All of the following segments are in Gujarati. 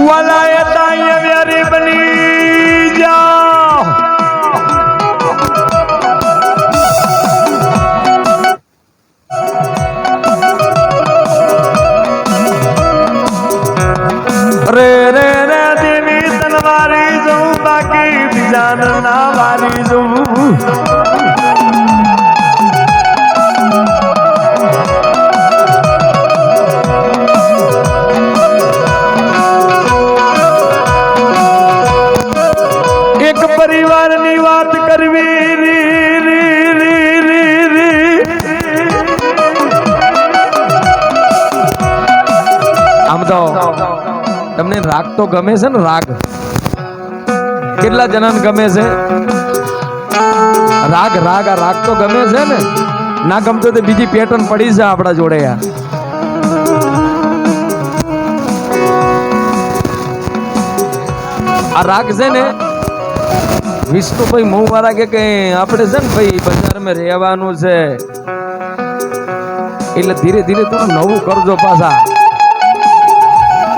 વલાયતા એ વ્યારી બની જા રે રે રે દેવી તલવારી જઉં બાકી બીજાન ના વારી જઉં પરિવારની વાત કરવી આમ તો તમને રાગ તો ગમે છે ને? રાગ કેટલા જણાને ગમે છે? રાગ રાગ આ રાગ તો ગમે છે ને? ના ગમતો તો બીજી પેટર્ન પડી છે આપણા જોડે યાર. આ રાગ છે ને વિષ્ણુભાઈ મોવાળા કે આપણે છે ને ભાઈ બજારમાં રહેવાનું છે એટલે ધીરે ધીરે થોડું નવું કરજો પાછા.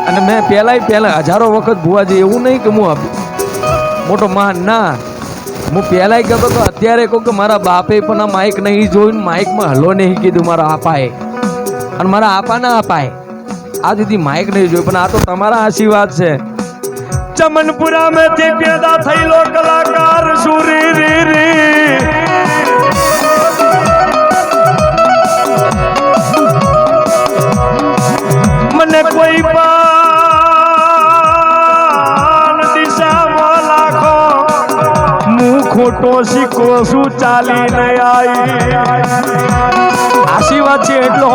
અને મેં પહેલા હજારો વખત ભુવાજી એવું નહીં કે હું મોટો મહાન ના, હું પહેલા કહેતો તો અત્યારે કહું કે મારા બાપે પણ આ માઇક નહીં જોયું, માઇકમાં હલો નહીં કીધું મારા આપાએ, અને મારા આપા ના અપાય આ દીદી માઇક નહીં જોયું. પણ આ તો તમારા આશીર્વાદ છે. ચમનપુરા में થી પેદા થયેલો કલાકાર સુરી રી રી મને કોઈ પણ દિશામાં લાખો હું ખોટો શીખો છું ચાલી નહીં આવી. આશીર્વાદ છે એટલો.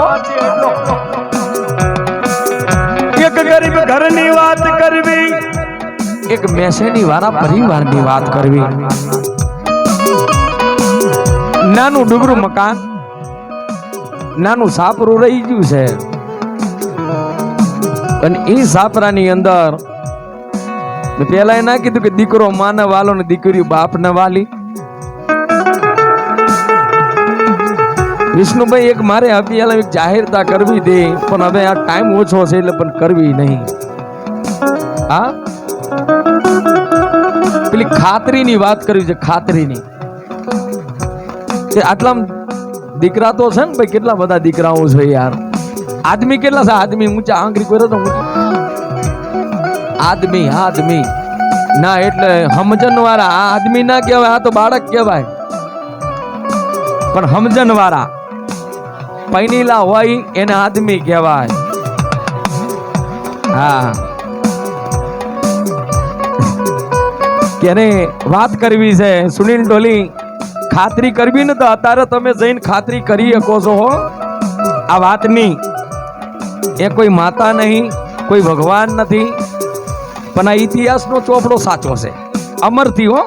એક ગરીબ ઘરની વાત કરવી, એક મેસેની વાળા પરિવારની વાત કરવી. નાનું ડુગરું મકાન, નાનું સાપરું રહી ગયું છે, અને એ સાપરાની અંદર પેલા એ ના કીધું કે દીકરો માને વાલો ને દીકરી બાપ ને વાલી. વિષ્ણુભાઈ એક મારે અભિયાન એક જાહેરતા કરવી દે, પણ હવે આ ટાઈમ ઓછો છે એટલે પણ કરવી નહીં. હા, પેલી ખાતરીની વાત કરવી છે. ખાતરીની આટલા દીકરા તો છે ને ભાઈ, કેટલા બધા દીકરાઓ છે યાર. આદમી કેટલા છે? આદમી ઊંચા આંગળી કર્યો તો આદમી આદમી ના, એટલે સમજણ વાળા. આ આદમી ના કહેવાય, આ તો બાળક કહેવાય. પણ સમજણ વાળા પૈણીલા હોય એને આદમી કહેવાય. હા, કેને વાત કરવી છે સુનિલ ડોલી? ખાતરી કરવી ને તો અત્યારે તમે જઈને ખાતરી કરી શકો છો. આ વાતની એ કોઈ માતા નહીં, કોઈ ભગવાન નથી, પણ આ ઇતિહાસનો ચોપડો સાચો છે, અમરથી હો.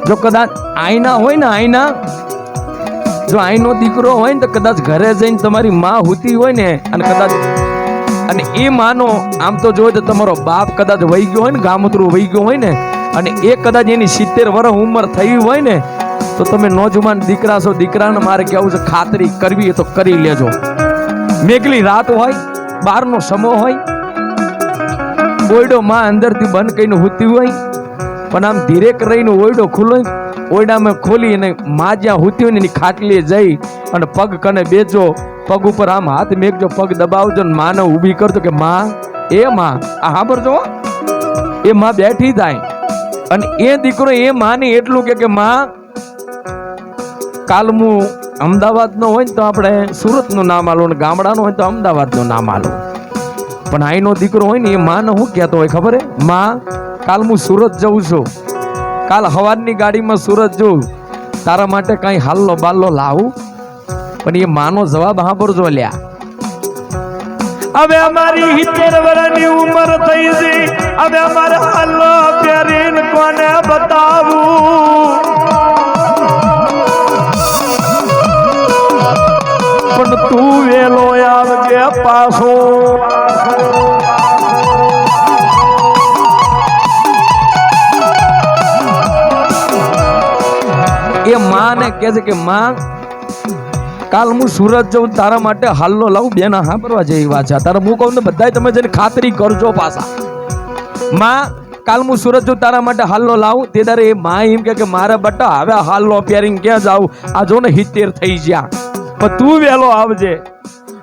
જો કદાચ આઈના હોય ને, આઈના જો આઈનો દીકરો હોય ને તો કદાચ ઘરે જઈને તમારી માં હુતી હોય ને, અને કદાચ અને એ માનો આમ તો જોઈ તો તમારો બાપ કદાચ વહી ગયો હોય ને, ગામતરું વહી ગયો હોય ને, અને એ કદાચ એની 70 વર્ષ ઉંમર થઈ હોય ને, તો તમે નોજવાન દીકરા છો, દીકરાને મારે કેવું છે ખાતરી કરવી તો કરી લેજો. મેઘલી રાત હોય, બારનો સમો હોય, ઓયડો માં અંદરથી બંધ કરીને હુતી હોય, પણ આમ ધીરે કરીને ઓયડો ખુલ્લો, ઓયડામાં ખોલી અને માં જ્યાં હુતી હોય ને એની ખાટલીએ જઈ અને પગ કને બેજો, પગ ઉપર આમ હાથ મેકજો, પગ દબાવજો ને માને ઊભી કરજો કે માં, એ માં આ સાંભળજો. એ માં બેઠી થાય અને એ દીકરો એ માને એટલું કે માં, કાલ હું અમદાવાદ નો હોય ને તો આપણે સુરત નું નામ આલો, ને ગામડાનો હોય તો અમદાવાદ નું નામ આલો. પણ આઈનો દીકરો હોય ને એ માને શું કહેતો હોય ખબર હે? માં, કાલ હું સુરત જઉં છું, કાલ હવારની ગાડીમાં સુરત જઉં, તારા માટે કઈ હાલ્લો બાલ્લો લાવું. પણ એ માનો જવાબ સાંભળજો લ્યા. હવે અમારી 70 વર્ષની ઉંમર થઈ છે, હવે અમારે હાલ્લો પહેરીને કોને બતાવું? પણ તું વેલો આવજે પાછો. એ માને કહે છે કે માં, કાલ હું સુરત જઉં તારા માટે હાલનો લાવું બેન સાંભળવા જેવી વાત છે. તારા હું કહું ને બધા તમે જેને ખાતરી કરજો પાછા. માં કાલ હું સુરત જઉં તારા માટે હાલનો લાવું તે દારે એ માં એમ કે મારા બટા હવે હાલનો પહેરીને ક્યાં જાવું, આ જો ને 70 થઈ ગયા, પણ તું વહેલો આવજે.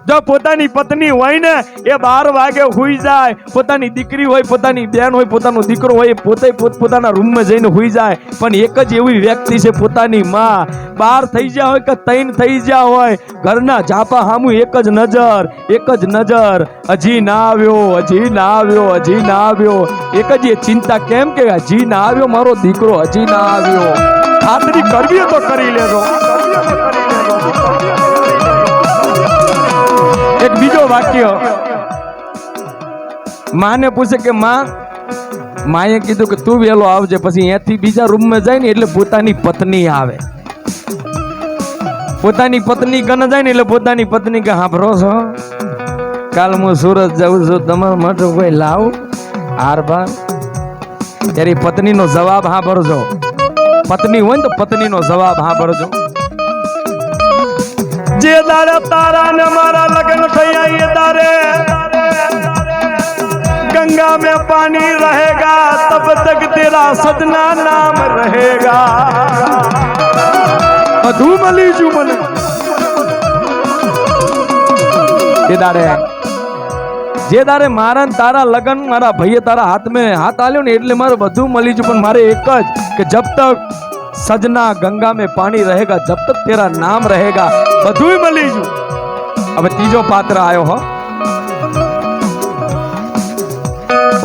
જો પોતાની પત્ની હોય ને એ 12 વાગે હુઈ જાય, પોતાની દીકરી હોય, પોતાની બેન હોય, પોતાનો દીકરો હોય, પોતે પોતાના રૂમમાં જઈને હુઈ જાય, પણ એક જ એવી વ્યક્તિ છે પોતાની માં. 12 થઈ ગયા હોય કે 3 થઈ ગયા હોય, ઘરના ઝાપા સામું એક જ નજર, હજી ના આવ્યો, હજી ના આવ્યો, હજી ના આવ્યો. એક જ એ ચિંતા, કેમ કે હજી ના આવ્યો મારો દીકરો, હજી ના આવ્યો. ખાતરી કરવી તો કરી લેજો. એક બીજો વાક્ય માને પૂછે કે માએ કીધું કે તું વહેલો આવજે, પછી અહીંયાથી બીજા રૂમમાં જાય ને એટલે પોતાની પત્ની આવે. પોતાની પત્ની કને જાય ને એટલે પોતાની પત્ની કે સાંભળો છો, કાલ હું સુરત જાઉં છું, તમારા માટે કોઈ લાવ હાર બાર. ત્યારે પત્નીનો જવાબ સાંભળજો. પત્ની હોય ને તો પત્નીનો જવાબ સાંભળજો. જે દાડે તારા ને મારા લગ્ન થયા ये दारे गंगा में पानी रहेगा, तब तक तेरा सजना नाम रहेगा. બધું મળી જુ મને જે દાડે મારા તારા લગ્ન મારા ભાઈએ તારા હાથ આલ્યો ને એટલે મારે બધું મળી જુ. પણ મારે એક જ કે જબ તક सजना गंगा में पानी रहेगा, जब तक तेरा नाम रहेगा. બધું મળી જુ. હવે ત્રીજો પાત્ર આવ્યો હો.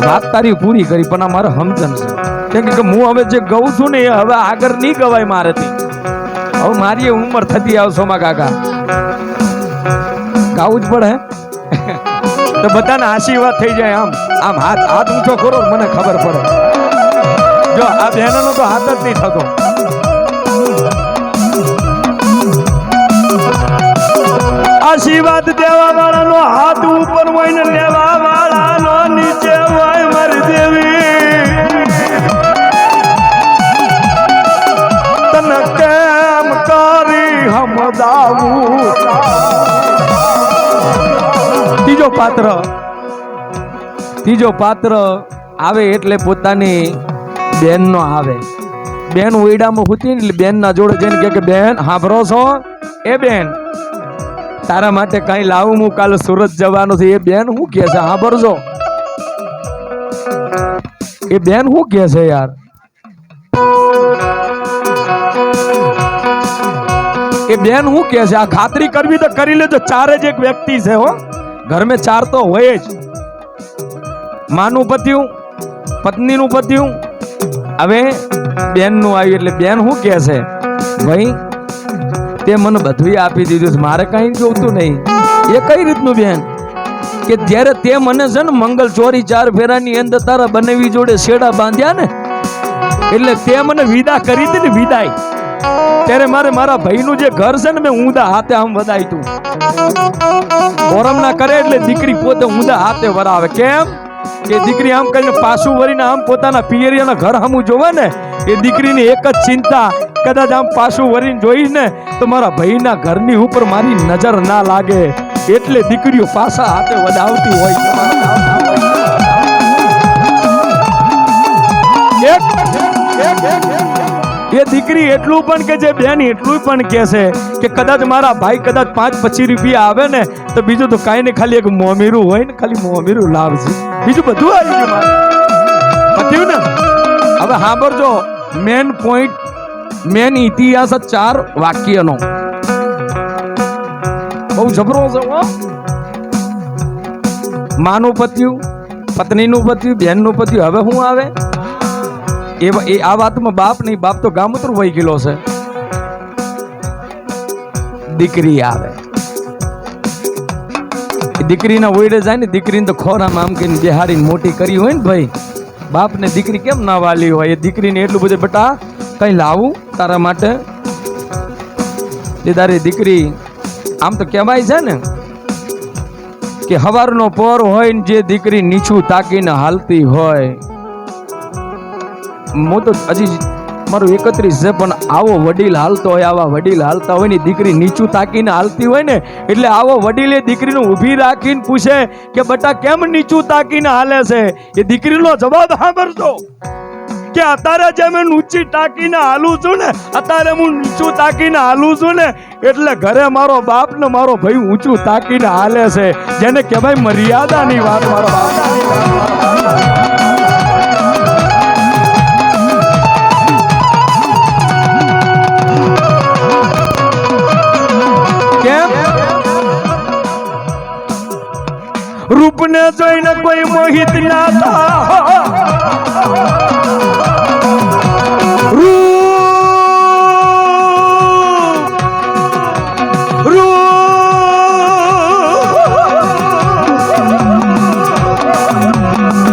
વાત તારી પૂરી કરી પણ આ મારે સમજણ છે, કેમ કે હું હવે જે ગઉં છું ને એ હવે આગળ નહીં ગવાય મારેથી. હવે મારી ઉંમર થતી આવ સોમા કાકા, ગાવું જ પડે તો બધાને આશીર્વાદ થઈ જાય. આમ હાથ ઊંચો કરો મને ખબર પડે. જો આ બહેનોનો તો હાથ જ નહીં થતો. આશીર્વાદ દેવા વાળાનો હાથ ઉપર હોય ને લેવા વાળાનો નીચે હોય. મારી દેવી તને કેમ કરી હમદાવું. ત્રીજો પાત્ર આવે એટલે પોતાની બેન નો આવે. બેન ઓઈડામાં હોતી ને એટલે બેન ના જોડે જઈને કે બેન સાંભળો છો, એ બેન તારા માટે કઈ લાવું, હું કાલે સુરત જવાનું છે. એ બેન શું કે છે સાંભળજો. એ બેન શું કે છે યાર, એ બેન શું કે છે. આ ખાતરી કરવી તો કરી લેજો. 4 જ એક વ્યક્તિ છે હો, ઘર में 4 તો હોય જ. માનું પત્યું, પત્નીનું પત્યું, હવે બેન નું આવ્યું. એટલે બેન શું કે છે, ભાઈ તે મને બધું આપી દીધું, મારે કઈ જોતું નહીં. એ કઈ રીતનું બેન કે જ્યારે તે મને છે ને મંગલ ચોરી 4 ફેરાની અંદર તારા બનેવી જોડે શેડા બાંધ્યા ને એટલે તે મને વિદા કરી હતી ને વિદાય, ત્યારે મારા ભાઈનું જે ઘર છે ને મેં ઊંધા હાથે આમ વધાય તું. ઓરમ ના કરે એટલે દીકરી પોતે ઊંધા હાથે વરાવે. કેમ કે દીકરી આમ કરીને પાછું વરીને આમ પોતાના પિયરિયાના ઘર સામું જોવે ને એ દીકરીની એક જ ચિંતા, કદાચ આમ પાછું વરીને જોઈને તો મારા ભાઈના ઘરની ઉપર મારી નજર ના લાગે, એટલે દીકરીઓ પાછા હાથે વધાવતી હોય. એ દીકરી એટલું પણ કે જે બેન એટલું પણ કે છે કે કદાચ મારા ભાઈ કદાચ 5-25 રૂપિયા આવે ને તો બીજું તો કાંઈ ને ખાલી એક મોમીરું હોય ને, ખાલી મોમીરું લાવશે, બીજું બધું આવી ગયું મારે બધું ને. હવે સાંભળજો મેન પોઈન્ટ, મેન ઇતિહાસ 4 વાક્યનો બહુ જબરો છે. માનું પત્યું, પત્નીનું પત્યું, બેનનું પત્યું. હવે શું આવે એ આ વાતમાં બાપ નહીં, બાપ તો ગામતરું વહી ગયેલો છે. દીકરી આવે, દીકરીના ઓયડે જાય ને, દીકરીને તો ખોરામાં આમ કહીને બેહાડીને મોટી કરી હોય ને ભાઈ, બાપને દીકરી કેમ ના વાલી હોય. એ દીકરીને એટલું બધું બેટા કઈ લાવું તારા માટે. એ તારી દીકરી આમ તો કહેવાય છે ને કે હવારનો પોર હોય ને જે દીકરી નીચું તાકીને હાલતી હોય, હું તો હજી મારું 31 છે, પણ આવો વડીલ હાલતો હોય, આવા વડીલ હાલતા હોય ને દીકરી નીચું તાકીને હાલતી હોય ને, એટલે આવો વડીલે દીકરીને ઊભી રાખીને પૂછે કે બટા કેમ નીચું તાકીને હાલે છે? એ દીકરીનો જવાબ સાંભળજો કે અત્યારે જેમ ઊંચી તાકીને હાલું છું ને, અત્યારે હું નીચું તાકીને હાલું છું ને, એટલે ઘરે મારો બાપ ને મારો ભાઈ ઊંચું તાકીને હાલે છે, જેને કહેવાય મર્યાદાની વાત. મારો રૂપને જોઈને કોઈ મોહિત ના થાય,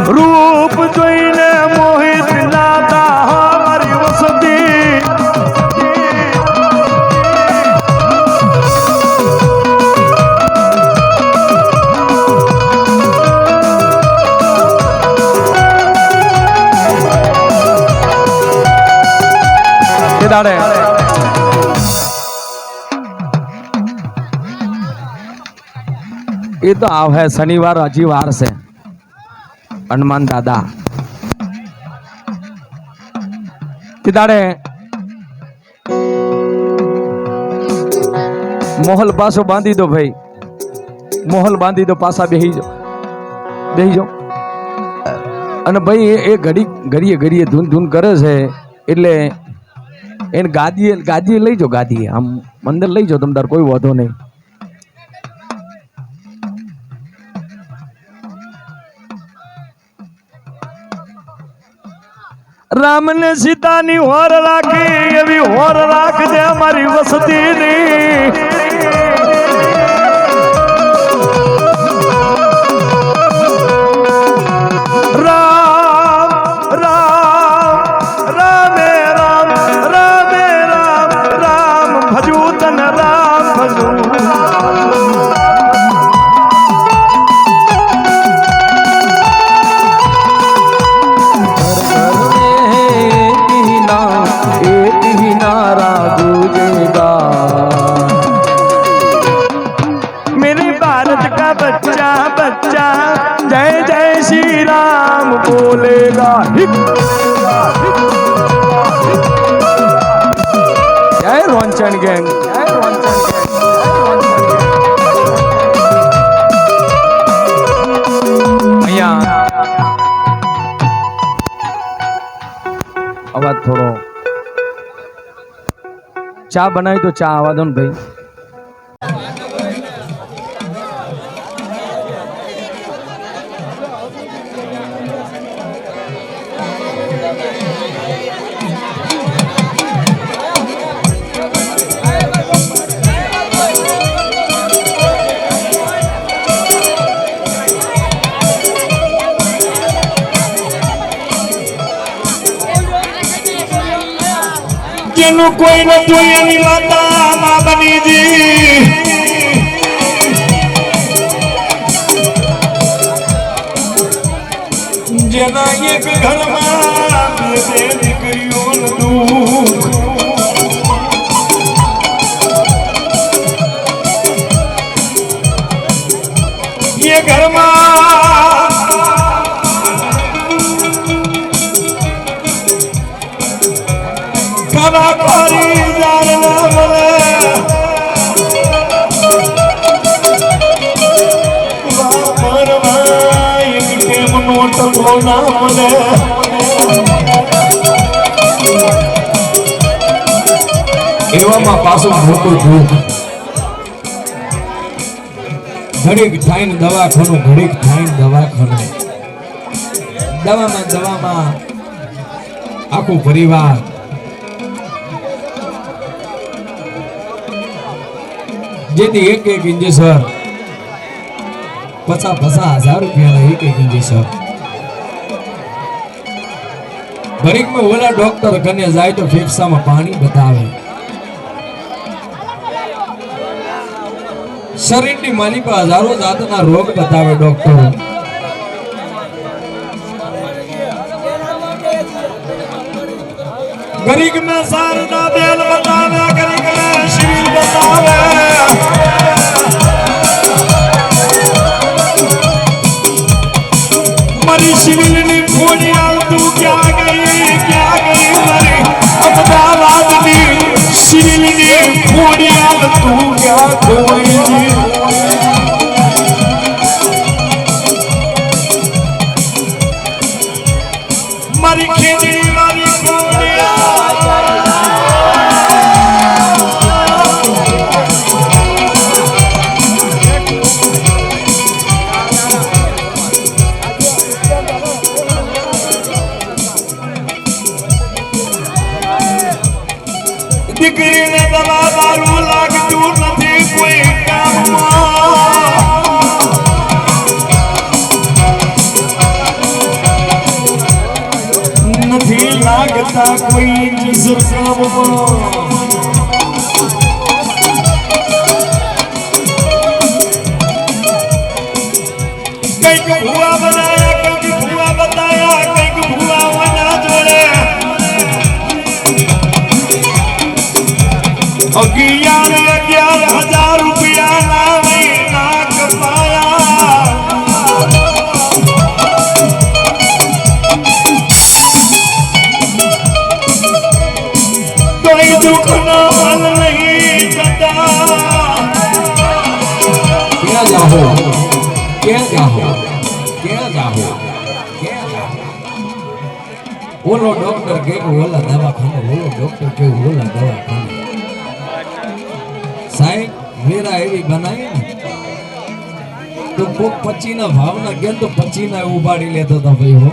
રૂપ જોઈને મોહિત ના થાય મારી વસતી. દાડે એ તો આવે શનિવાર, હજી વાર છે. હનુમાન દાદા તે દાડે મોહલ પાછો બાંધી દો ભાઈ, મોહલ બાંધી દો, પાછા બેહી જાઓ. અને ભાઈ એ ઘડીએ ધૂન કરે છે, એટલે એને ગાદીએ લઈ જાઓ, ગાદીએ આમ અંદર લઈ જાઓ, તમતાર કોઈ વાંધો નહીં. રામ ને સીતાની હોર રાખી એવી હોર રાખજે મારી વસતીની. जय जय श्री राम बोलेगा, जय रोंचन गैंग, जय रोंचन गैंग. अवाज थोड़ो चा बनाई तो चा आवा दो न भाई. જેનું કોઈ ન જોઈ એની માતા માં બની જી. જેના એક ઘરમાં બે દીકરીઓનું દુઃખ, એ ઘરમાં કલાકારી જાણ ના મળે, એક ટેમનો ટકો ના મળે. એવામાં પાછું મોટું દુઃખ, ઘડીક થાય દવાખાનું, ઘડીક થાય દવાખાનું, દવામાં આખું પરિવાર. જેથી એક ઇન્જેક્શન 50,000 રૂપિયા એક ઇન્જેક્શન. ઘડીકમાં ઓલા ડોક્ટર કને જાય તો ફેફસામાં પાણી બતાવે. શરીરની માલિકા હજારો જાતના રોગ બતાવે ડોક્ટર. गरीक में शारदा बेल बतावे गरीक में शिविर बतावे मरी शिविर ने खोलियाल तू क्या गई मरी अहमदाबाद नी शिविर ने खोलियाल तू क्या खोली मरी खेती मरी દીકરી ને દવા દારૂ લાગતું નથી કોઈ કામમાં નથી લાગતા કોઈ જીસ કામમાં કંઈક ભૂવા બનાયા કંઈક ભૂવા બતાયા કંઈક ભૂવા વના જોડે 11,000 રૂપિયા ના મહિના કપાયા કોઈ દુઃખ નો હલ નહીં થતા ક્યાં જાહો ક્યાં જાહો ક્યાં જાહો ક્યાં જાહો ઓલો ડોક્ટર કે ઓલા દવાખાને ઓલો ડોક્ટર કે ઓલા દવાખાને સાહેબ મેરા એવી બનાવી ને તો કોક પચીના ભાવના ગયા તો પચીના ઉપાડી લેતો હતો ભાઈ હો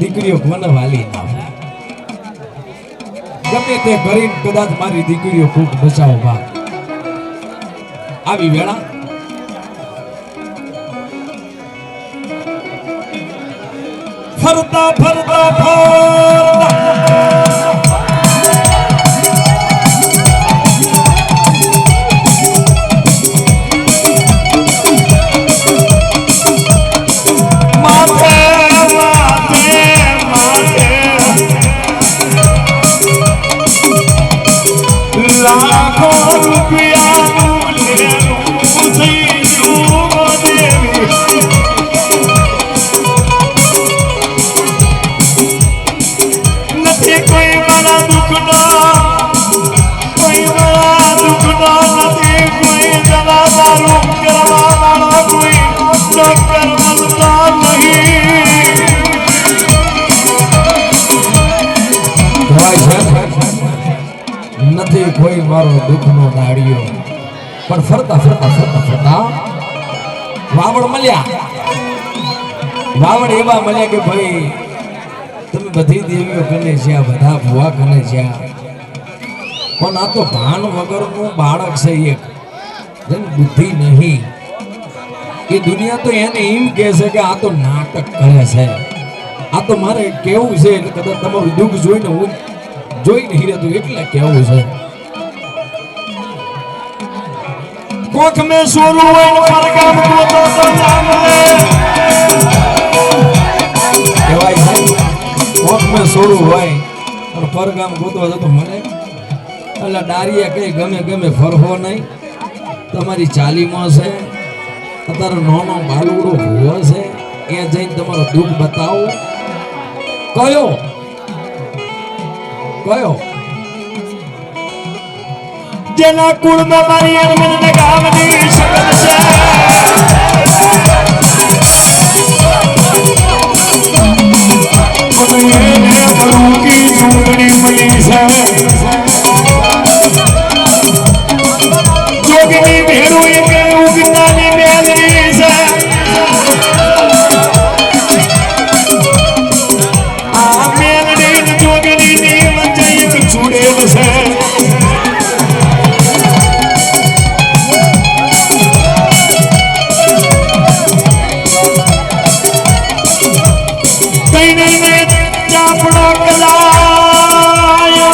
દીકરીઓ કોને વાલી ના ગમે તે કરીને કદાચ મારી દીકરીઓ ખૂબ બચાવો ભાગ આવી વેળા ફરતા ફરતા ફરતા લાખો રૂપિયાનું લેલું થઈ ગયું દેવી નથી કોઈ મારા દુઃખનો કોઈ મારા દુઃખનો નથી કોઈ દવા દારૂ કરવા વાળો કોઈ ડોક્ટર મળતો નહીં નથી કોઈ મારો દુઃખનો દાડિયો પણ ફરતા ફરતા ફરતા ફરતા વાવડ મળ્યા વાવડ એવા મળ્યા કે ભાઈ તમે બધી દેવીઓ કને જ્યાં બધા ભુવા કને જ્યાં પણ આ તો ભાન વગરનું બાળક છે એક જેને બુદ્ધિ નહીં એ દુનિયા તો એને એમ કહે છે કે આ તો નાટક કરે છે આ તો મારે કેવું છે એટલે કદાચ તમારું દુઃખ જોઈને હું જોઈ નહીં રહેતું એટલે કેવું છે કોક में सोरू હોય ને પરગામ ગોતો તો નામ લે કહેવાય છે કોક મેં સોરું હોય અને પરગામ ગોતવા જતો મને એટલે ડારિયા કઈ ગમે ગમે ફરવો નહીં તમારી ચાલીમાં છે અત્યારે નાનો બાલુડો ભૂવો છે એ જઈને તમારો દુઃખ બતાવો કયો કયો જેના કુળમાં મારી અરમનને ગામની શકત છે મને એને મરુકી ચૂંટણી મળી છે જોગની ભેરું એક ઉગતાની મેલરી છે આ મેલડી જોગની વચ્ચે એક ચૂડેલ છે ચાપડો કલાયો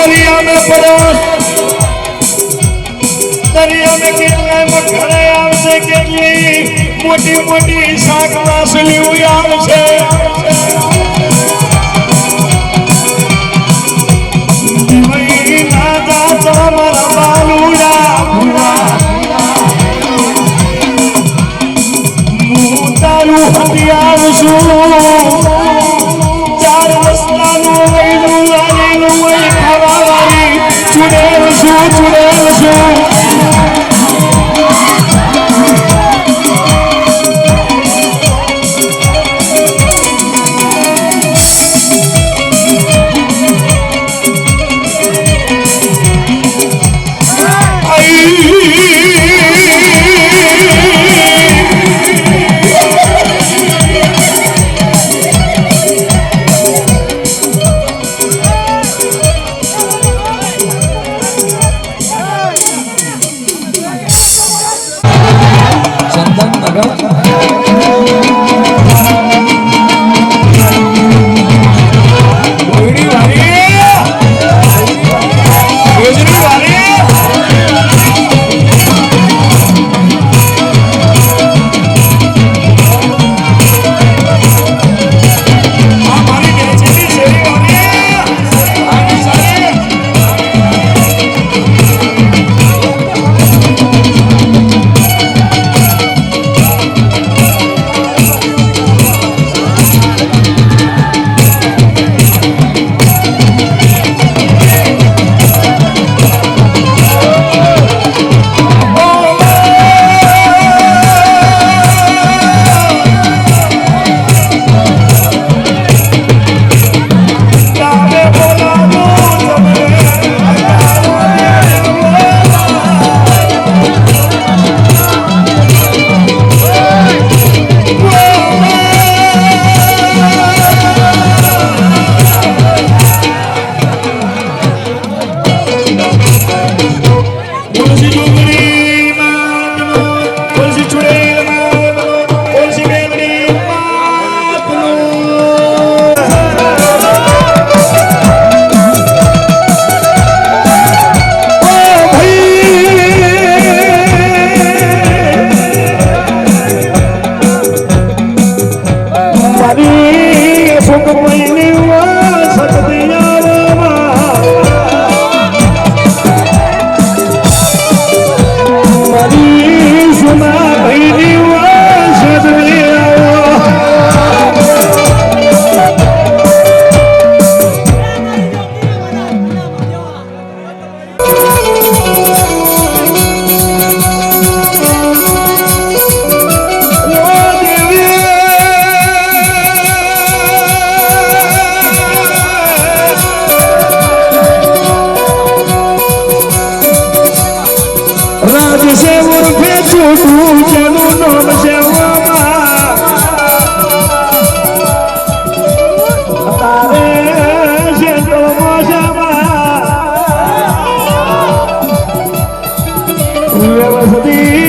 દરિયા में પડ્યો દરિયા में કેટલાય મખરે આવશે કેટલી મોટી મોટી શાક માછલી આવશે દિવાઈ ના જાતા મારા બાલુડા હું તારું હથિયાર છું ચાર રસ્તાનું વૈનું લાલીનું વૈ ખાવાવાળી ચુડેલ છું વ્યવસ્થિત